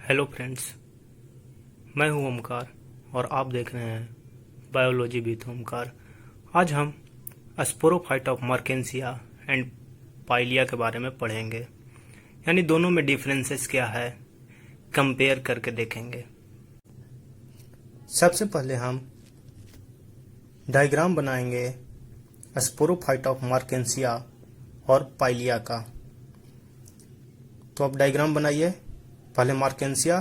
Hello friends, मैं हूं ओमकार और आप देख रहे हैं बायोलॉजी विद ओमकार। आज हम स्पोरोफाइट ऑफ मर्केंसिया एंड पाइलिया के बारे में पढ़ेंगे, यानी दोनों में डिफरेंसेस क्या है कंपेयर करके देखेंगे। सबसे पहले हम डायग्राम बनाएंगे स्पोरोफाइट ऑफ मर्केंसिया और पाइलिया का। तो आप डायग्राम बनाइए। पहले मर्केंसिया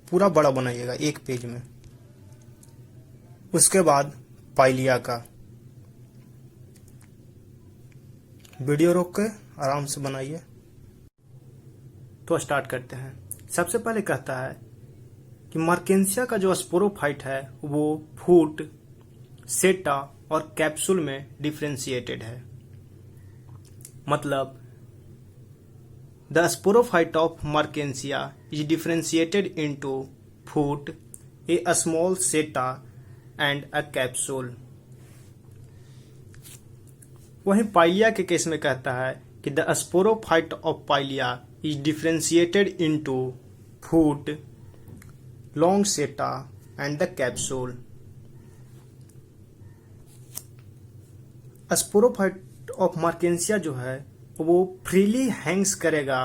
पूरा बड़ा बनाइएगा एक पेज में, उसके बाद पाइलिया का। वीडियो रोक के आराम से बनाइए। तो स्टार्ट करते हैं। सबसे पहले कहता है कि मर्केंसिया का जो स्पोरोफाइट है वो फूट, सेटा और कैप्सूल में डिफरेंशिएटेड है। मतलब the sporophyte of Merkensia is differentiated into foot, a small seta and a capsule। वहीं पाइलिया के केस में कहता है कि the sporophyte of Pilia is differentiated into foot, long seta and the capsule। Sporophyte of Marchantia जो है वो freely hangs करेगा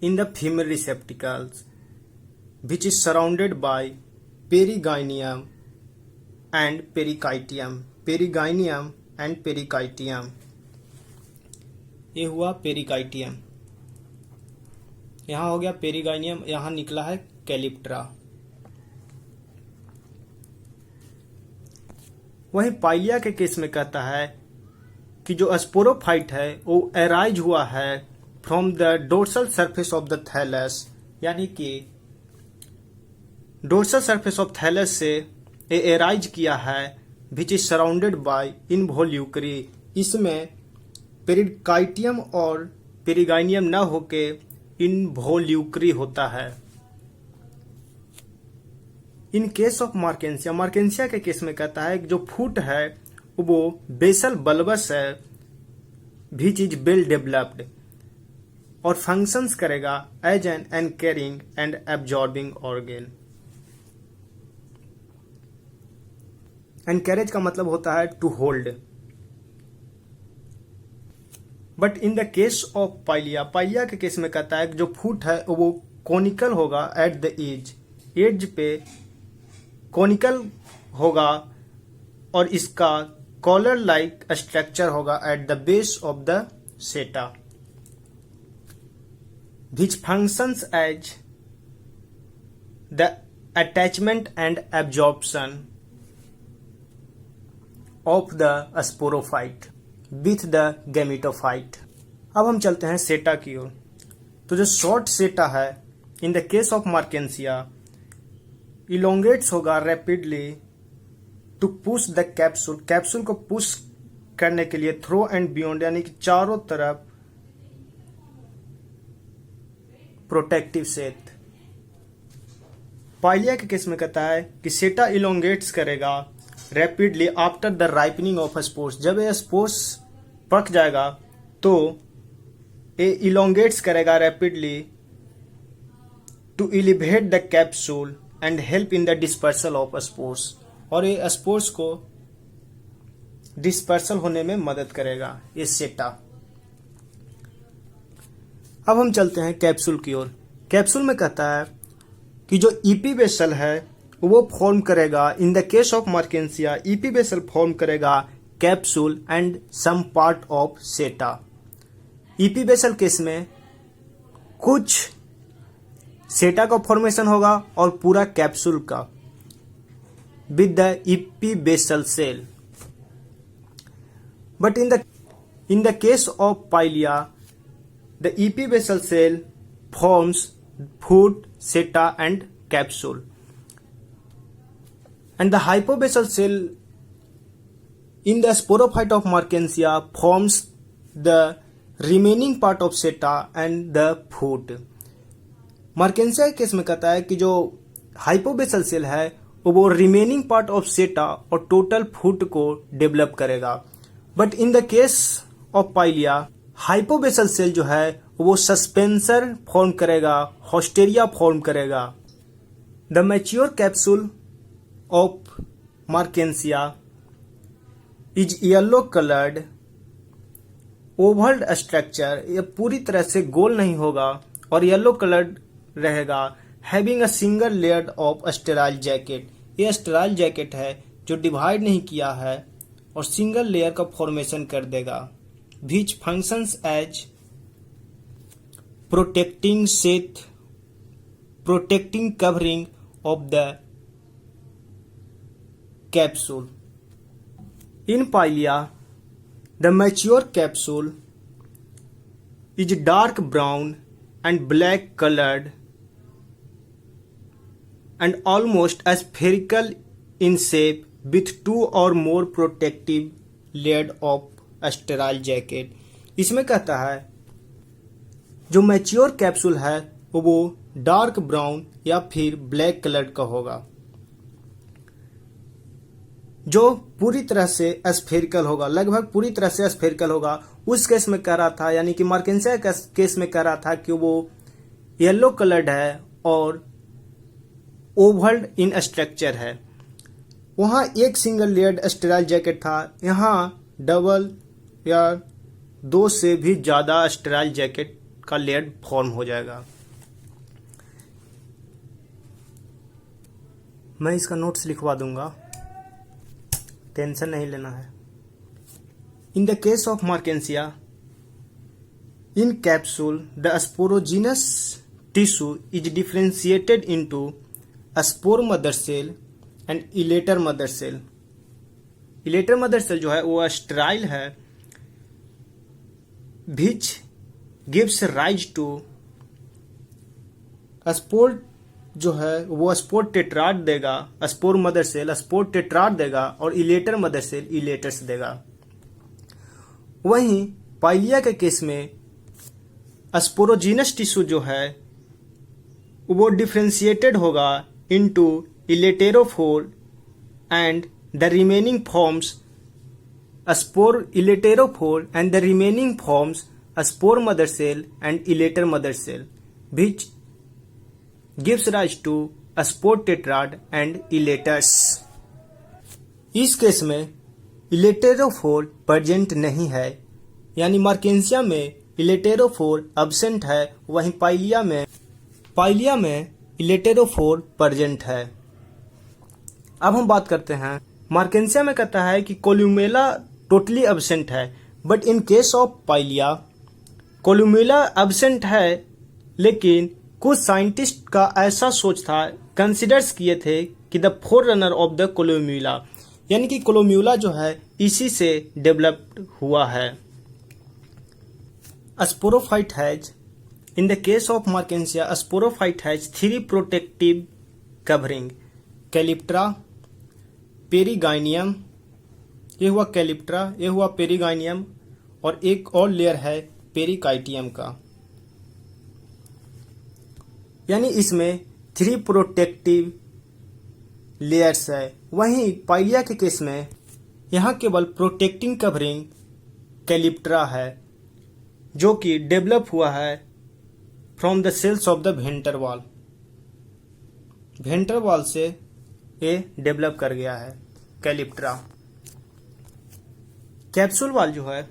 in the female receptacles which is surrounded by perigynium and perichaetium. Perigynium and perichaetium, ये हुआ पेरिकाइटियम, यहां हो गया पेरिगाइनियम, यहां निकला है कैलिप्ट्रा। वहीं पाइलिया के केस में कहता है कि जो स्पोरोफाइट है वो एराइज हुआ है from the dorsal surface of the thallus, यानी कि डोर्सल सरफेस ऑफ थैलस से एराइज किया है which is surrounded by involucre. इसमें पेरिकाइटियम और पेरिगाइनियम न होके इनवोल्यूक्री होता है। इन केस ऑफ मर्केंसिया, मर्केंसिया के केस में कहता है कि जो फूट है वो बेसल बल्बस है विच इज वेल डेवलप्ड और फंक्शंस करेगा as an anchoring and absorbing organ. Anchorage का मतलब होता है to hold. But in the case of Pellia, Pellia के केस में कहता है कि जो फूट है वो कोनिकल होगा एट द एज, एज पे कोनिकल होगा और इसका कॉलर लाइक स्ट्रक्चर होगा at the base of the seta which functions as the attachment and absorption of the sporophyte with the gametophyte. अब हम चलते हैं सेटा की ओर। तो जो शॉर्ट सेटा है in the case of Marchantia elongates होगा rapidly to push the capsule, capsule को पुश करने के लिए थ्रो एंड बियॉन्ड, यानी कि चारों तरफ प्रोटेक्टिव सेट। पाइलिया के केस में कहता है कि सेटा इलोंगेट्स करेगा rapidly after the ripening of spores. जब ये स्पोर्स पक जाएगा तो ये इलोंगेट्स करेगा rapidly to elevate the capsule and help in the dispersal of spores, और ये स्पोर्स को डिस्पर्सल होने में मदद करेगा ये सेटा। अब हम चलते हैं कैप्सूल की ओर। कैप्सूल में कहता है कि जो ईपी वेसल है वो फॉर्म करेगा in the case of Marchantia, epibasal form करेगा capsule and some part of seta. Epibasal case में कुछ सेटा का फॉर्मेशन होगा और पूरा कैप्सूल का with the epibasal cell। But in the case of Pilia, the epibasal cell forms foot, seta and capsule, and the hypobasal cell in the sporophyte of Merkensia forms the remaining part of seta and the foot। मर्केंसिया के case में कहता है कि जो hypobasal cell है वो remaining part of सेटा और टोटल फूट को डेवलप करेगा। But in the case of Pellia hypobasal cell जो है वो सस्पेंसर फॉर्म करेगा, हॉस्टेरिया फॉर्म करेगा। The mature capsule of Marchantia is yellow coloured oval structure, ये पूरी तरह से गोल नहीं होगा और येलो कलर्ड रहेगा। Having a single layer of sterile jacket, ये स्टेराइल जैकेट है जो डिवाइड नहीं किया है और सिंगल लेयर का फॉर्मेशन कर देगा। Which functions as protecting sheath protecting covering of the capsule. In Pellia the mature capsule is dark brown and black colored and almost spherical in shape with two or more protective layered of sterile jacket। इसमें कहता है जो mature capsule है वो dark brown या फिर black colour का होगा, जो पूरी तरह से स्फेरिकल होगा, लगभग पूरी तरह से स्फेरिकल होगा। उस केस में कह रहा था, यानी कि मार्केंसिया केस में कह रहा था कि वो येलो कलर्ड है और ओवल्ड इन स्ट्रक्चर है। वहां एक सिंगल लेयर्ड स्टेराइल जैकेट था, यहाँ डबल या दो से भी ज्यादा स्टेराइल जैकेट का लेयर फॉर्म हो जाएगा। मैं इसका नोट्स लिखवा दूंगा, टेंशन नहीं लेना है। In the case of Marchantia in capsule the sporogenous tissue is differentiated into spore mother cell and elater mother cell. Elater mother cell जो है वो स्टेराइल है, which gives rise to spore जो है वो स्पोर टेट्राड देगा, spore mother cell spore tetrad देगा और इलेटर मदर सेल इलेटर्स देगा। वहीं पाइलिया के केस में स्पोरोजिनस टिश्यू जो है वो डिफ्रेंशिएटेड होगा into elaterophore and the remaining forms spore elaterophore and the remaining forms spore mother cell and elater mother cell which gives rise to a spore tetrad and elaters। इस case में elaterophore present नहीं है, यानी मार्केंसिया में इलेटेरोफोर absent है, वहीं पाइलिया में elaterophore present है। अब हम बात करते हैं, मार्केंसिया में कहता है कि कोल्यूमेला टोटली एब्सेंट है, but in case of Pellia columella absent है, लेकिन कुछ साइंटिस्ट का ऐसा सोच था, कंसिडर्स किए थे कि the forerunner of the columella, यानी कि कोलोम्यूला जो है इसी से डेवलप्ड हुआ है। Sporophyte has in the case of Marchantia sporophyte has three protective covering, calyptra, perigynium, ये हुआ कैलिप्ट्रा, ये हुआ पेरिगाइनियम और एक और लेयर है पेरिकाइटियम का, यानी इसमें थ्री प्रोटेक्टिव लेयर्स है। वहीं पाइलिया के केस में यहाँ केवल प्रोटेक्टिंग कवरिंग कैलिप्ट्रा है, जो कि डेवलप हुआ है from the cells of the venter wall. Venter wall से ये डेवलप कर गया है कैलिप्ट्रा। कैप्सूल वॉल जो है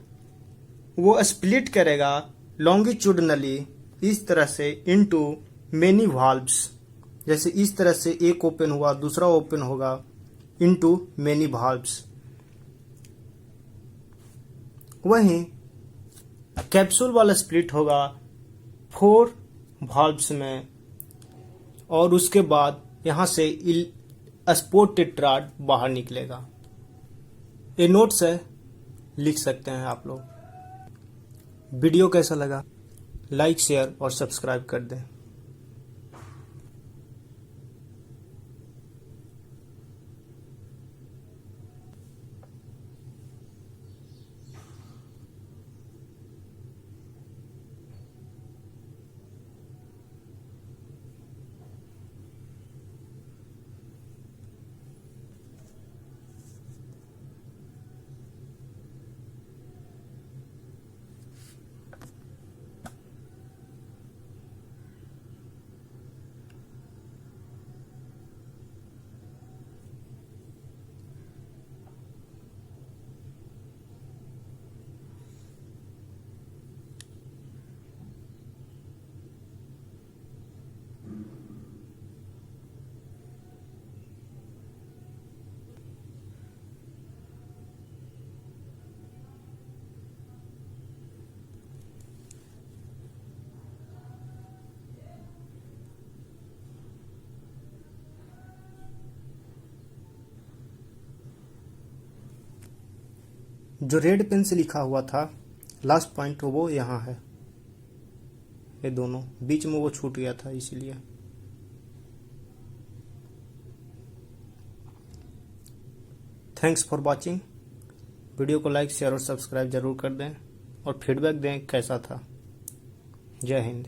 वो स्प्लिट करेगा लॉन्गिट्यूडनली इस तरह से इनटू मेनी वाल्व्स, जैसे इस तरह से एक ओपन हुआ दूसरा ओपन होगा इनटू मेनी वाल्व्स। वहीं कैप्सूल वाला स्प्लिट होगा 4 वाल्व्स में और उसके बाद यहां से स्पोर टेट्राड बाहर निकलेगा। ये नोट्स है, लिख सकते हैं आप लोग। वीडियो कैसा लगा लाइक शेयर और सब्सक्राइब कर दें। जो रेड पेन से लिखा हुआ था लास्ट पॉइंट वो यहाँ है, ये दोनों बीच में वो छूट गया था इसीलिए। Thanks for watching. वीडियो को लाइक शेयर और सब्सक्राइब जरूर कर दें और फीडबैक दें कैसा था। जय हिंद।